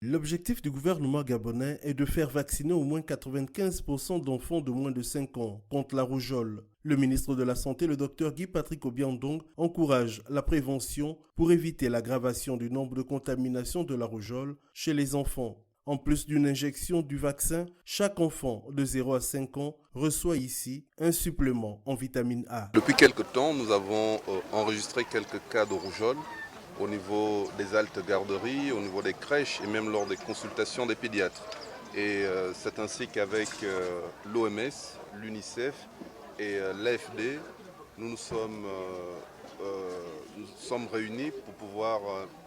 L'objectif du gouvernement gabonais est de faire vacciner au moins 95% d'enfants de moins de 5 ans contre la rougeole. Le ministre de la Santé, le Dr Guy Patrick Obiandong, encourage la prévention pour éviter l'aggravation du nombre de contaminations de la rougeole chez les enfants. En plus d'une injection du vaccin, chaque enfant de 0 à 5 ans reçoit ici un supplément en vitamine A. Depuis quelque temps, nous avons enregistré quelques cas de rougeole au niveau des haltes garderies, au niveau des crèches et même lors des consultations des pédiatres. Et c'est ainsi qu'avec l'OMS, l'UNICEF et l'AFD, nous sommes réunis pour pouvoir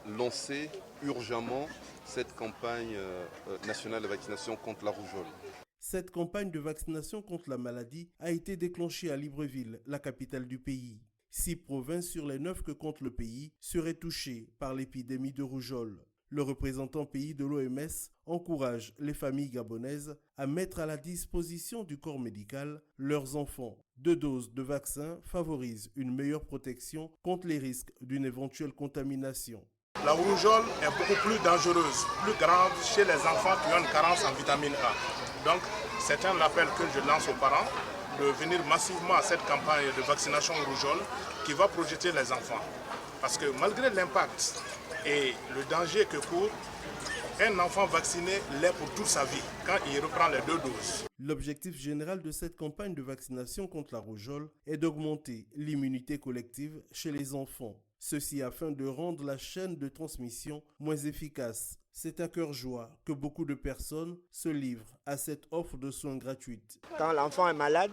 lancer urgemment cette campagne nationale de vaccination contre la rougeole. Cette campagne de vaccination contre la maladie a été déclenchée à Libreville, la capitale du pays. 6 provinces sur les 9 que compte le pays seraient touchées par l'épidémie de rougeole. Le représentant pays de l'OMS encourage les familles gabonaises à mettre à la disposition du corps médical leurs enfants. 2 doses de vaccin favorisent une meilleure protection contre les risques d'une éventuelle contamination. La rougeole est beaucoup plus dangereuse, plus grave chez les enfants qui ont une carence en vitamine A. Donc, c'est un appel que je lance aux parents de venir massivement à cette campagne de vaccination rougeole qui va projeter les enfants. Parce que malgré l'impact et le danger que court, un enfant vacciné l'est pour toute sa vie quand il reprend les 2 doses. L'objectif général de cette campagne de vaccination contre la rougeole est d'augmenter l'immunité collective chez les enfants. Ceci afin de rendre la chaîne de transmission moins efficace. C'est à cœur joie que beaucoup de personnes se livrent à cette offre de soins gratuite. Quand l'enfant est malade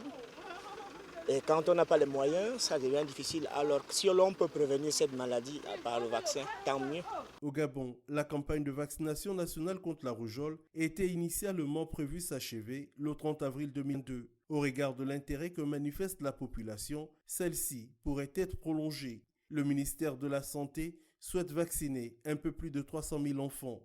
et quand on n'a pas les moyens, ça devient difficile. Alors si l'on peut prévenir cette maladie par le vaccin, tant mieux. Au Gabon, la campagne de vaccination nationale contre la rougeole était initialement prévue s'achever le 30 avril 2002. Au regard de l'intérêt que manifeste la population, celle-ci pourrait être prolongée. Le ministère de la Santé souhaite vacciner un peu plus de 300 000 enfants.